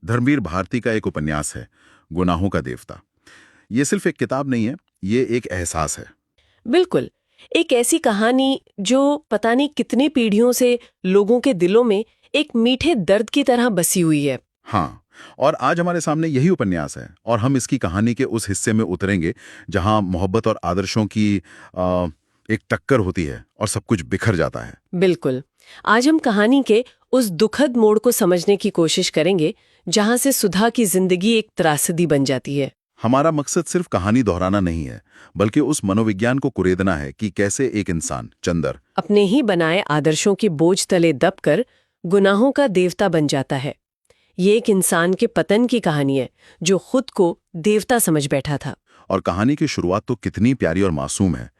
धर्मवीर भारती का एक उपन्यास है, गुनाहों का देवता। ये सिर्फ एक किताब नहीं है, ये एक एहसास है। बिल्कुल। एक ऐसी कहानी जो पता नहीं कितनी पीढ़ियों से लोगों के दिलों में एक मीठे दर्द की तरह बसी हुई है। हाँ, और आज हमारे सामने यही उपन्यास है और हम इसकी कहानी के उस हिस्से में उतरेंगे जहां मोहब्बत और आदर्शों की एक टक्कर होती है और सब कुछ बिखर जाता है। बिल्कुल। आज हम कहानी के उस दुखद मोड़ को समझने की कोशिश करेंगे जहां से सुधा की जिंदगी एक त्रासदी बन जाती है। हमारा मकसद सिर्फ कहानी दोहराना नहीं है, बल्कि उस मनोविज्ञान को कुरेदना है कि कैसे एक इंसान, चंदर, अपने ही बनाए आदर्शों के बोझ तले दबकर गुनाहों का देवता बन जाता है। ये एक इंसान के पतन की कहानी है जो खुद को देवता समझ बैठा था। और कहानी की शुरुआत तो कितनी प्यारी और मासूम है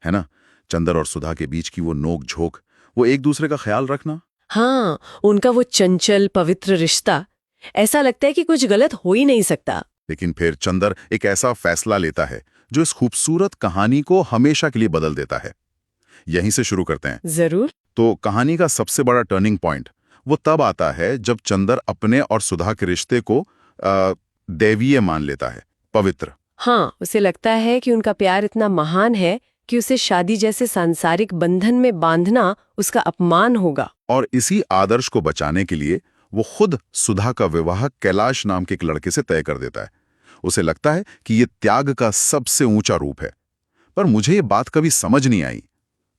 ना? चंदर और सुधा के बीच की वो नोक झोंक, वो एक दूसरे का ख्याल रखना। हाँ, उनका वो चंचल पवित्र रिश्ता, ऐसा लगता है कि कुछ गलत हो ही नहीं सकता। लेकिन फिर चंदर एक ऐसा फैसला लेता है जो इस खूबसूरत कहानी को हमेशा के लिए बदल देता है। यहीं से शुरू करते हैं। जरूर। तो कहानी का सबसे बड़ा टर्निंग पॉइंट वो तब आता है जब चंदर अपने और सुधा के रिश्ते को दैवीय मान लेता है, पवित्र। हाँ, उसे लगता है कि उनका प्यार इतना महान है कि उसे शादी जैसे सांसारिक बंधन में बांधना उसका अपमान होगा। और इसी आदर्श को बचाने के लिए वो खुद सुधा का विवाह कैलाश नाम के एक लड़के से तय कर देता है। उसे लगता है कि ये त्याग का सबसे ऊंचा रूप है। पर मुझे ये बात कभी समझ नहीं आई,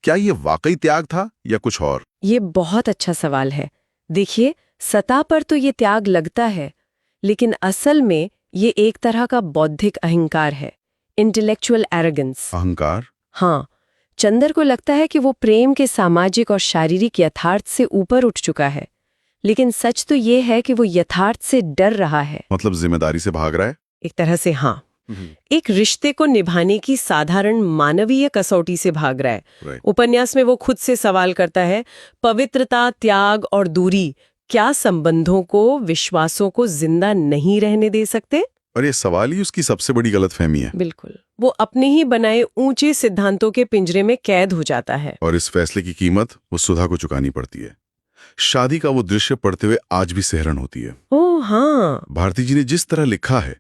क्या ये वाकई त्याग था या कुछ और? ये बहुत अच्छा सवाल है। देखिए, सतह पर तो ये त्याग लगता है, लेकिन असल में ये एक तरह का बौद्धिक अहंकार है, इंटेलेक्चुअल एरोगेंस। अहंकार? हाँ, चंदर को लगता है कि वो प्रेम के सामाजिक और शारीरिक यथार्थ से ऊपर उठ चुका है, लेकिन सच तो ये है कि वो यथार्थ से डर रहा है। मतलब जिम्मेदारी से भाग रहा है? एक तरह से हाँ। एक रिश्ते को निभाने की साधारण मानवीय कसौटी से भाग रहा है। Right. उपन्यास में वो खुद से सवाल करता है, पवित्रता, त्याग और दूरी क्या संबंधों को, विश्वासों को जिंदा नहीं रहने दे सकते? और ये सवाल ही उसकी सबसे बड़ी गलतफहमी है। बिल्कुल। वो अपने ही बनाए ऊंचे सिद्धांतों के पिंजरे में कैद हो जाता है। और इस फैसले की कीमत वो सुधा को चुकानी पड़ती है। शादी का वो दृश्य पढ़ते हुए आज भी सिहरन होती है। ओह हाँ। भारती जी ने जिस तरह लिखा है,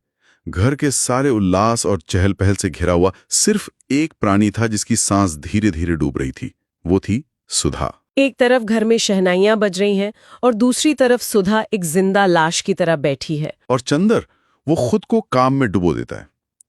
घर के सारे उल्लास और चहल पहल से घिरा हुआ सिर्फ एक प्राणी था जिसकी सांस धीरे धीरे डूब रही थी। वो थी सुधा। एक तरफ घर में शहनाइयां बज रही हैं और दूसरी तरफ सुधा एक जिंदा लाश की तरह बैठी है। और चंदर वो खुद को काम में डुबो देता है,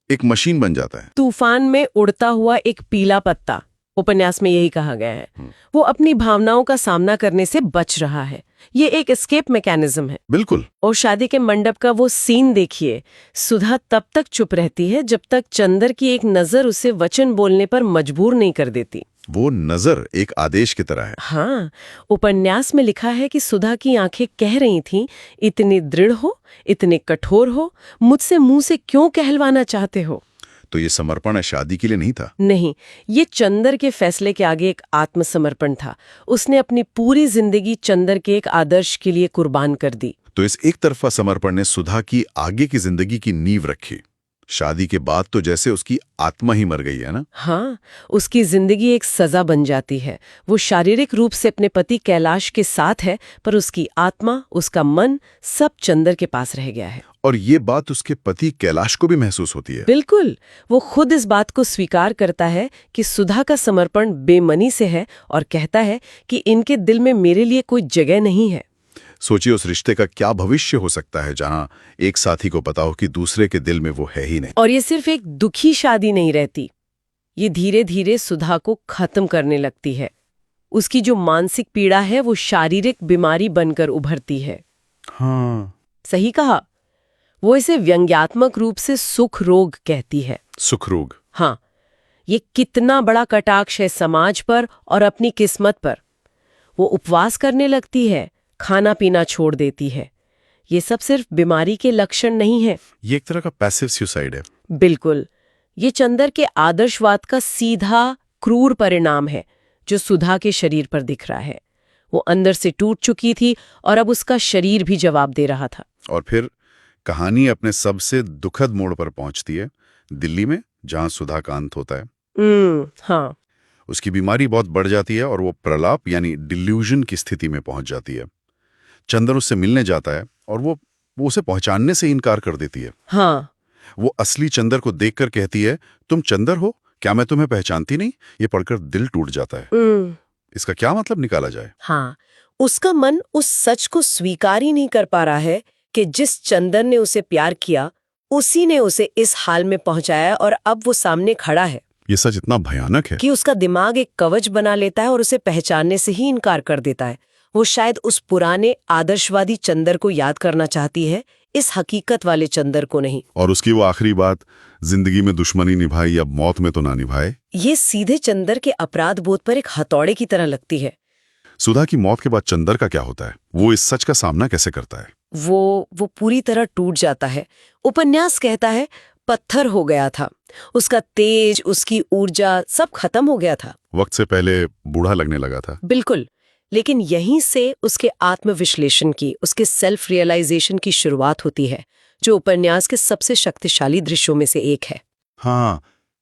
एक मशीन बन जाता है। तूफान में उड़ता हुआ एक पीला पत्ता, उपन्यास में यही कहा गया है। वो अपनी भावनाओं का सामना करने से बच रहा है। ये एक एस्केप मैकेनिज्म है। बिल्कुल। और शादी के मंडप का वो सीन देखिए, सुधा तब तक चुप रहती है जब तक चंदर की एक नजर उसे वचन बोलने पर मजबूर नहीं कर देती। वो नजर एक आदेश की तरह है। हाँ, उपन्यास में लिखा है कि सुधा की आंखें कह रही थीं, इतने दृढ़ हो, इतने कठोर हो, मुझसे मुंह से क्यों कहलवाना चाहते हो? तो ये समर्पण शादी के लिए नहीं था? नहीं, ये चंदर के फैसले के आगे एक आत्मसमर्पण था। उसने अपनी पूरी जिंदगी चंदर के एक आदर्श के लिए कुर्बान कर दी। तो इस एक तरफा समर्पण ने सुधा की आगे की जिंदगी की नींव रखी। शादी के बाद तो जैसे उसकी आत्मा ही मर गई है ना? हाँ, उसकी जिंदगी एक सजा बन जाती है। वो शारीरिक रूप से अपने पति कैलाश के साथ है, पर उसकी आत्मा, उसका मन सब चंदर के पास रह गया है। और ये बात उसके पति कैलाश को भी महसूस होती है। बिल्कुल। वो खुद इस बात को स्वीकार करता है कि सुधा का समर्पण बेमनी से है और कहता है कि इनके दिल में मेरे लिए कोई जगह नहीं है। सोचिए उस रिश्ते का क्या भविष्य हो सकता है जहां एक साथी को पता हो कि दूसरे के दिल में वो है ही नहीं। और ये सिर्फ एक दुखी शादी नहीं रहती, ये धीरे धीरे सुधा को खत्म करने लगती है। उसकी जो मानसिक पीड़ा है वो शारीरिक बीमारी बनकर उभरती है। हाँ, सही कहा। वो इसे व्यंग्यात्मक रूप से सुख रोग कहती है। सुख रोग? हाँ, ये कितना बड़ा कटाक्ष है समाज पर और अपनी किस्मत पर। वो उपवास करने लगती है, खाना पीना छोड़ देती है। ये सब सिर्फ बीमारी के लक्षण नहीं है। ये एक तरह का पैसिव सुसाइड है। बिल्कुल। ये चंदर के आदर्शवाद का सीधा क्रूर परिणाम है जो सुधा के शरीर पर दिख रहा है। वो अंदर से टूट चुकी थी और अब उसका शरीर भी जवाब दे रहा था। और फिर कहानी अपने सबसे दुखद मोड़ पर पहुंचती है, दिल्ली में, जहां सुधा का अंत होता है। हाँ। उसकी बीमारी बहुत बढ़ जाती है और वो प्रलाप यानी डिल्यूजन की स्थिति में पहुंच जाती है। चंदर उससे मिलने जाता है और वो वो उसे पहचानने से इनकार कर देती है। हाँ, वो असली चंदर को देखकर कहती है, तुम चंदर हो, क्या मैं तुम्हें पहचानती नहीं? ये पढ़कर दिल टूट जाता है। इसका क्या मतलब निकाला जाए? हाँ, उसका मन उस सच को स्वीकार ही नहीं कर पा रहा है कि जिस चंदर ने उसे प्यार किया, उसी ने उसे इस हाल में पहुंचाया और अब वो सामने खड़ा है ये सच इतना भयानक है कि उसका दिमाग एक कवच बना लेता है और उसे पहचानने से ही इनकार कर देता है। वो शायद उस पुराने आदर्शवादी चंदर को याद करना चाहती है, इस हकीकत वाले चंदर को नहीं। और उसकी वो आखिरी बात, जिंदगी में दुश्मनी निभाई अब मौत में तो ना निभाए, ये सीधे चंदर के अपराध बोध पर एक हथौड़े की तरह लगती है। सुधा की मौत के बाद चंदर का क्या होता है? वो इस सच का सामना कैसे करता है? वो पूरी तरह टूट जाता है। उपन्यास कहता है पत्थर हो गया था, उसका तेज, उसकी ऊर्जा सब खत्म हो गया था। वक्त से पहले बूढ़ा लगने लगा था। बिल्कुल, लेकिन यहीं से उसके आत्मविश्लेषण की, उसके सेल्फ रियलाइजेशन की शुरुआत होती है, जो उपन्यास के सबसे शक्तिशाली दृश्यों में से एक है। हाँ,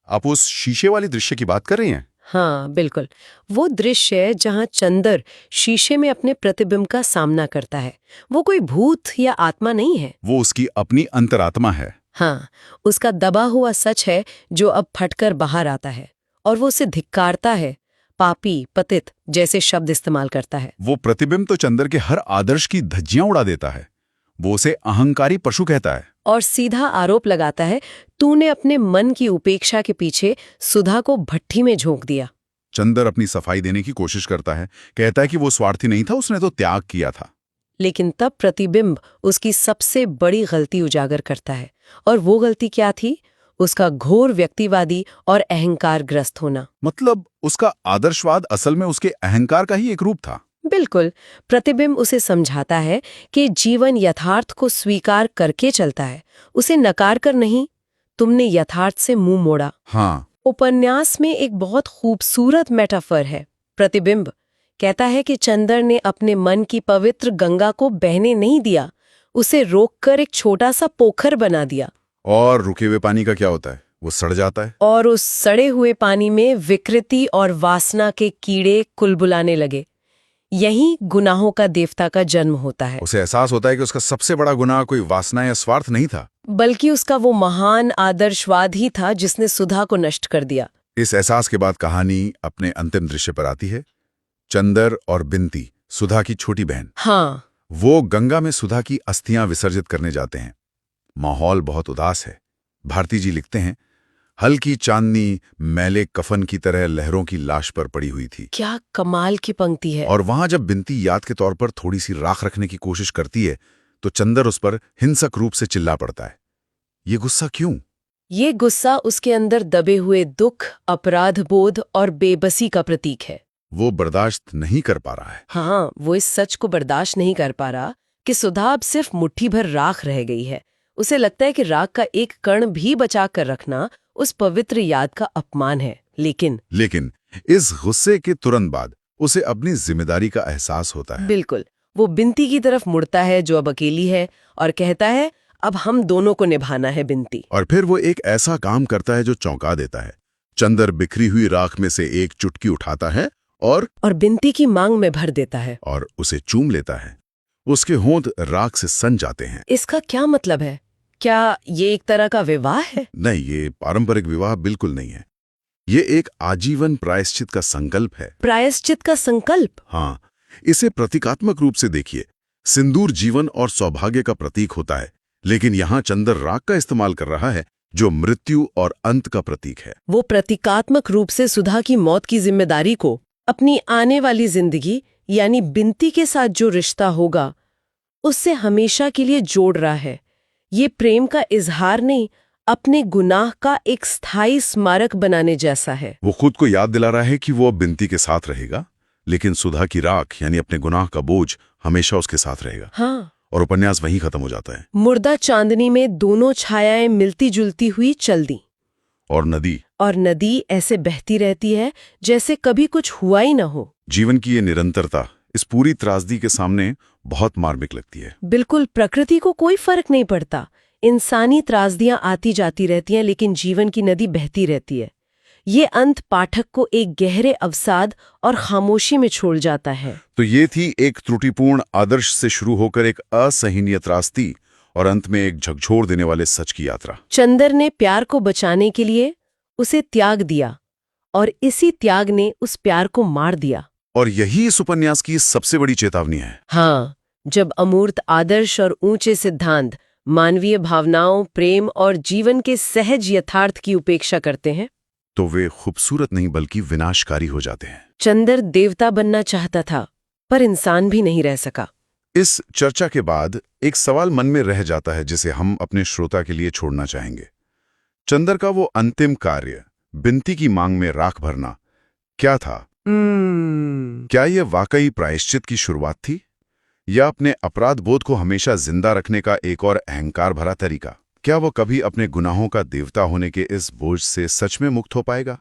आप उस शीशे वाली दृश्य की बात कर रही हैं? हाँ बिल्कुल, वो दृश्य है जहाँ चंदर शीशे में अपने प्रतिबिंब का सामना करता है। वो कोई भूत या आत्मा नहीं है, वो उसकी अपनी अंतरात्मा है। हाँ, उसका दबा हुआ सच है जो अब फटकर बाहर आता है, और वो उसे धिक्कारता है, पापी, पतित जैसे शब्द इस्तेमाल करता है। वो प्रतिबिंब तो चंदर के हर आदर्श की धज्जियां उड़ा देता है। वो उसे अहंकारी पशु कहता है और सीधा आरोप लगाता है, तूने अपने मन की उपेक्षा के पीछे सुधा को भट्ठी में झोंक दिया। चंदर अपनी सफाई देने की कोशिश करता है, कहता है कि वो स्वार्थी नहीं था, उसने तो त्याग किया था। लेकिन तब प्रतिबिंब उसकी सबसे बड़ी गलती उजागर करता है, और वो गलती क्या थी? उसका घोर व्यक्तिवादी और अहंकारग्रस्त होना। मतलब उसका आदर्शवाद असल में उसके अहंकार का ही एक रूप था। बिल्कुल, प्रतिबिंब उसे समझाता है कि जीवन यथार्थ को स्वीकार करके चलता है, उसे नकार कर नहीं। तुमने यथार्थ से मुंह मोड़ा। हाँ, उपन्यास में एक बहुत खूबसूरत मेटाफर है। प्रतिबिंब कहता है कि चंदर ने अपने मन की पवित्र गंगा को बहने नहीं दिया, उसे रोककर एक छोटा सा पोखर बना दिया। और रुके हुए पानी का क्या होता है? वो सड़ जाता है। और उस सड़े हुए पानी में विकृति और वासना के कीड़े कुलबुलाने लगे। यही गुनाहों का देवता का जन्म होता है। उसे एहसास होता है कि उसका सबसे बड़ा गुनाह कोई वासना या स्वार्थ नहीं था, बल्कि उसका वो महान आदर्शवाद ही था जिसने सुधा को नष्ट कर दिया। इस एहसास के बाद कहानी अपने अंतिम दृश्य पर आती है। चंदर और बिंती, सुधा की छोटी बहन, हाँ, वो गंगा में सुधा की अस्थियां विसर्जित करने जाते हैं। माहौल बहुत उदास है। भारती जी लिखते हैं, हल्की चांदनी मैले कफन की तरह लहरों की लाश पर पड़ी हुई थी। क्या कमाल की पंक्ति है। और वहां जब बिंती याद के तौर पर थोड़ी सी राख रखने की कोशिश करती है, तो चंदर उस पर हिंसक रूप से चिल्ला पड़ता है। ये गुस्सा क्यों? ये गुस्सा उसके अंदर दबे हुए दुख, अपराध बोध और बेबसी का प्रतीक है। वो बर्दाश्त नहीं कर पा रहा है। हाँ, वो इस सच को बर्दाश्त नहीं कर पा रहा कि सुधा अब सिर्फ मुट्ठी भर राख रह गई है। उसे लगता है कि राख का एक कण भी बचा कर रखना उस पवित्र याद का अपमान है। लेकिन इस गुस्से के तुरंत बाद उसे अपनी जिम्मेदारी का एहसास होता है। बिल्कुल, वो बिंती की तरफ मुड़ता है जो अब अकेली है, और कहता है, अब हम दोनों को निभाना है बिंती। और फिर वो एक ऐसा काम करता है जो चौंका देता है। चंदर बिखरी हुई राख में से एक चुटकी उठाता है और बिंती की मांग में भर देता है और उसे चूम लेता है। उसके होंठ राख से सन जाते हैं। इसका क्या मतलब है? क्या ये एक तरह का विवाह है? नहीं, ये पारंपरिक विवाह बिल्कुल नहीं है। ये एक आजीवन प्रायश्चित का संकल्प है। प्रायश्चित का संकल्प? हाँ, इसे प्रतीकात्मक रूप से देखिए। सिंदूर जीवन और सौभाग्य का प्रतीक होता है, लेकिन यहाँ चंदर राख का इस्तेमाल कर रहा है जो मृत्यु और अंत का प्रतीक है। वो प्रतीकात्मक रूप से सुधा की मौत की जिम्मेदारी को अपनी आने वाली जिंदगी यानी बिंती के साथ जो रिश्ता होगा उससे हमेशा के लिए जोड़ रहा है। ये प्रेम का इजहार नहीं, अपने गुनाह का एक स्थायी स्मारक बनाने जैसा है। वो खुद को याद दिला रहा है कि वो अब बिंती के साथ रहेगा, लेकिन सुधा की राख यानी अपने गुनाह का बोझ हमेशा उसके साथ रहेगा। हाँ, और उपन्यास वहीं खत्म हो जाता है। मुर्दा चांदनी में दोनों छायाएं मिलती जुलती हुई चल दी, और नदी ऐसे बहती रहती है जैसे कभी कुछ हुआ ही ना हो। जीवन की ये निरंतरता इस पूरी त्रासदी के सामने बहुत मार्मिक लगती है। बिल्कुल, प्रकृति को कोई फर्क नहीं पड़ता। इंसानी त्रासदियां आती जाती रहती हैं, लेकिन जीवन की नदी बहती रहती है। ये अंत पाठक को एक गहरे अवसाद और खामोशी में छोड़ जाता है। तो ये थी एक त्रुटिपूर्ण आदर्श से शुरू होकर एक असहनीय त्रासदी और अंत में एक झकझोर देने वाले सच की यात्रा। चंदर ने प्यार को बचाने के लिए उसे त्याग दिया और इसी त्याग ने उस प्यार को मार दिया। और यही इस उपन्यास की सबसे बड़ी चेतावनी है। हाँ, जब अमूर्त आदर्श और ऊंचे सिद्धांत मानवीय भावनाओं, प्रेम और जीवन के सहज यथार्थ की उपेक्षा करते हैं तो वे खूबसूरत नहीं बल्कि विनाशकारी हो जाते हैं। चंदर देवता बनना चाहता था, पर इंसान भी नहीं रह सका। इस चर्चा के बाद एक सवाल मन में रह जाता है जिसे हम अपने श्रोता के लिए छोड़ना चाहेंगे। चंदर का वो अंतिम कार्य, बिनती की मांग में राख भरना, क्या था? क्या यह वाकई प्रायश्चित की शुरुआत थी, या अपने अपराध बोध को हमेशा जिंदा रखने का एक और अहंकार भरा तरीका? क्या वो कभी अपने गुनाहों का देवता होने के इस बोझ से सच में मुक्त हो पाएगा?